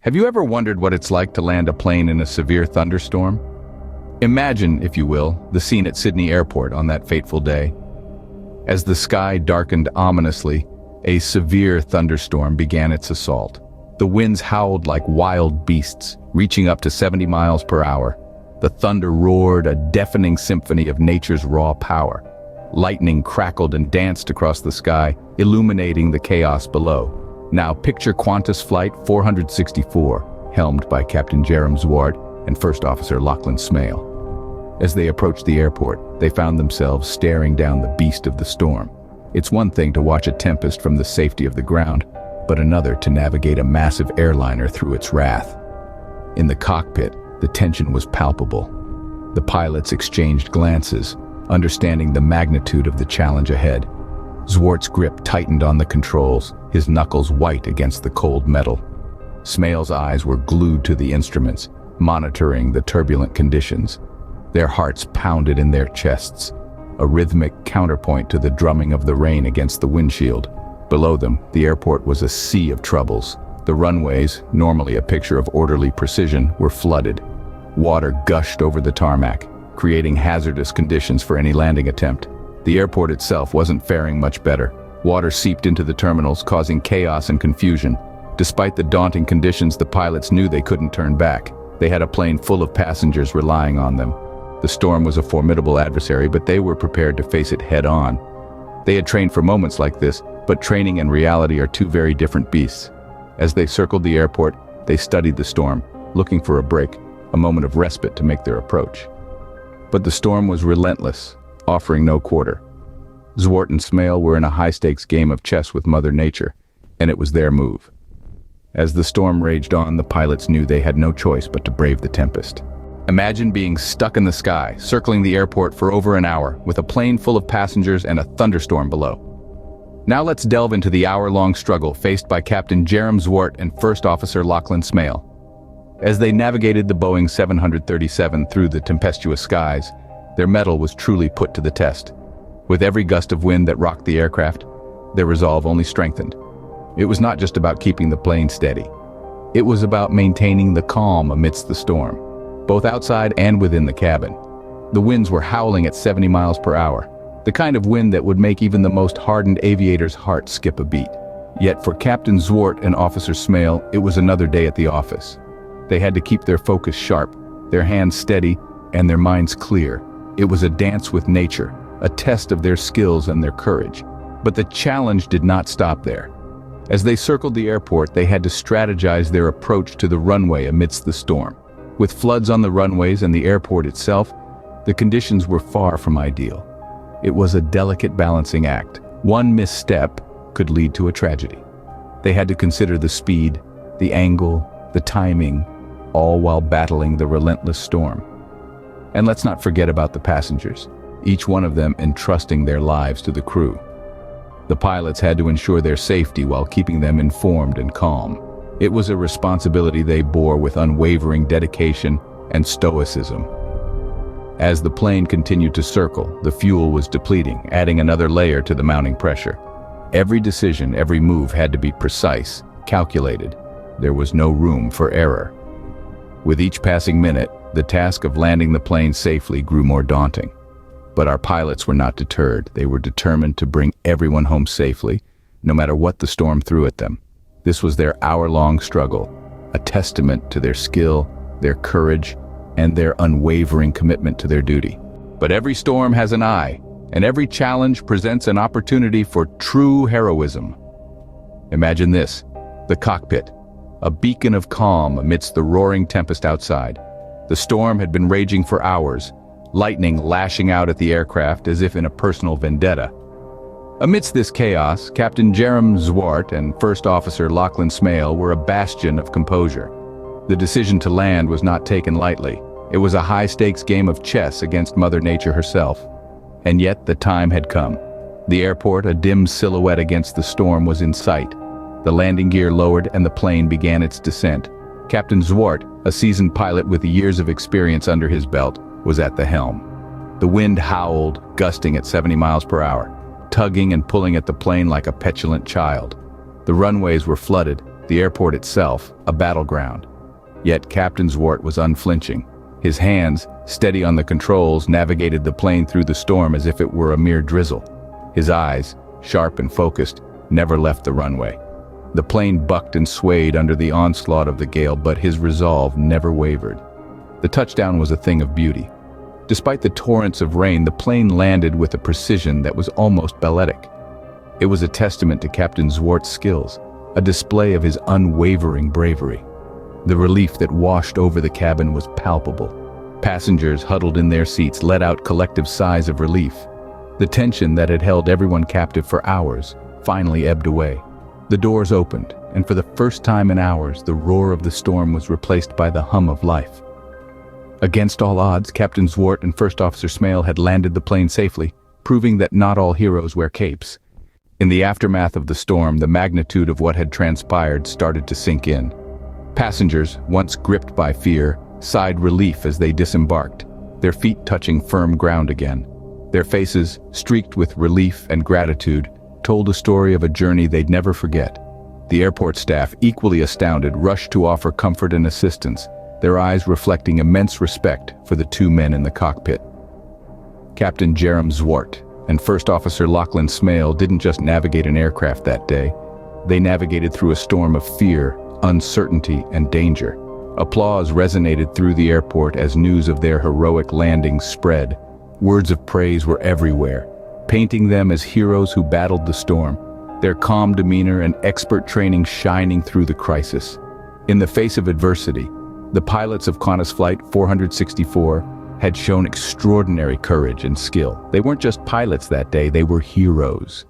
Have you ever wondered what it's like to land a plane in a severe thunderstorm? Imagine, if you will, the scene at Sydney Airport on that fateful day. As the sky darkened ominously, a severe thunderstorm began its assault. The winds howled like wild beasts, reaching up to 70 miles per hour. The thunder roared, a deafening symphony of nature's raw power. Lightning crackled and danced across the sky, illuminating the chaos below. Now picture Qantas Flight 464, helmed by Captain Jerem Zwart and First Officer Lachlan Smale. As they approached the airport, they found themselves staring down the beast of the storm. It's one thing to watch a tempest from the safety of the ground, but another to navigate a massive airliner through its wrath. In the cockpit, the tension was palpable. The pilots exchanged glances, understanding the magnitude of the challenge ahead. Zwart's grip tightened on the controls, his knuckles white against the cold metal. Smale's eyes were glued to the instruments, monitoring the turbulent conditions. Their hearts pounded in their chests, a rhythmic counterpoint to the drumming of the rain against the windshield. Below them, the airport was a sea of troubles. The runways, normally a picture of orderly precision, were flooded. Water gushed over the tarmac, creating hazardous conditions for any landing attempt. The airport itself wasn't faring much better. Water seeped into the terminals, causing chaos and confusion. Despite the daunting conditions, the pilots knew they couldn't turn back. They had a plane full of passengers relying on them. The storm was a formidable adversary, but they were prepared to face it head-on. They had trained for moments like this, but training and reality are two very different beasts. As they circled the airport, they studied the storm, looking for a break, a moment of respite to make their approach. But the storm was relentless, offering no quarter. Zwart and Smale were in a high-stakes game of chess with Mother Nature, and it was their move. As the storm raged on, the pilots knew they had no choice but to brave the tempest. Imagine being stuck in the sky, circling the airport for over an hour, with a plane full of passengers and a thunderstorm below. Now let's delve into the hour-long struggle faced by Captain Jerem Zwart and First Officer Lachlan Smale. As they navigated the Boeing 737 through the tempestuous skies, their mettle was truly put to the test. With every gust of wind that rocked the aircraft, their resolve only strengthened. It was not just about keeping the plane steady. It was about maintaining the calm amidst the storm, both outside and within the cabin. The winds were howling at 70 miles per hour, the kind of wind that would make even the most hardened aviator's heart skip a beat. Yet for Captain Zwart and Officer Smale, it was another day at the office. They had to keep their focus sharp, their hands steady, and their minds clear. It was a dance with nature, a test of their skills and their courage. But the challenge did not stop there. As they circled the airport, they had to strategize their approach to the runway amidst the storm. With floods on the runways and the airport itself, the conditions were far from ideal. It was a delicate balancing act. One misstep could lead to a tragedy. They had to consider the speed, the angle, the timing, all while battling the relentless storm. And let's not forget about the passengers, each one of them entrusting their lives to the crew. The pilots had to ensure their safety while keeping them informed and calm. It was a responsibility they bore with unwavering dedication and stoicism. As the plane continued to circle, the fuel was depleting, adding another layer to the mounting pressure. Every decision, every move had to be precise, calculated. There was no room for error. With each passing minute, the task of landing the plane safely grew more daunting. But our pilots were not deterred. They were determined to bring everyone home safely, no matter what the storm threw at them. This was their hour-long struggle, a testament to their skill, their courage, and their unwavering commitment to their duty. But every storm has an eye, and every challenge presents an opportunity for true heroism. Imagine this, the cockpit, a beacon of calm amidst the roaring tempest outside. The storm had been raging for hours, lightning lashing out at the aircraft as if in a personal vendetta. Amidst this chaos, Captain Jerem Zwart and First Officer Lachlan Smale were a bastion of composure. The decision to land was not taken lightly. It was a high-stakes game of chess against Mother Nature herself. And yet the time had come. The airport, a dim silhouette against the storm, was in sight. The landing gear lowered and the plane began its descent. Captain Zwart, a seasoned pilot with years of experience under his belt, was at the helm. The wind howled, gusting at 70 miles per hour, tugging and pulling at the plane like a petulant child. The runways were flooded, the airport itself, a battleground. Yet Captain Zwart was unflinching. His hands, steady on the controls, navigated the plane through the storm as if it were a mere drizzle. His eyes, sharp and focused, never left the runway. The plane bucked and swayed under the onslaught of the gale, but his resolve never wavered. The touchdown was a thing of beauty. Despite the torrents of rain, the plane landed with a precision that was almost balletic. It was a testament to Captain Zwart's skills, a display of his unwavering bravery. The relief that washed over the cabin was palpable. Passengers huddled in their seats let out collective sighs of relief. The tension that had held everyone captive for hours finally ebbed away. The doors opened, and for the first time in hours, the roar of the storm was replaced by the hum of life. Against all odds, Captain Zwart and First Officer Smale had landed the plane safely, proving that not all heroes wear capes. In the aftermath of the storm, the magnitude of what had transpired started to sink in. Passengers, once gripped by fear, sighed relief as they disembarked, their feet touching firm ground again. Their faces, streaked with relief and gratitude, told a story of a journey they'd never forget. The airport staff, equally astounded, rushed to offer comfort and assistance, their eyes reflecting immense respect for the two men in the cockpit. Captain Jerem Zwart and First Officer Lachlan Smale didn't just navigate an aircraft that day. They navigated through a storm of fear, uncertainty, and danger. Applause resonated through the airport as news of their heroic landing spread. Words of praise were everywhere, painting them as heroes who battled the storm, their calm demeanor and expert training shining through the crisis. In the face of adversity, the pilots of Qantas Flight 464 had shown extraordinary courage and skill. They weren't just pilots that day, they were heroes.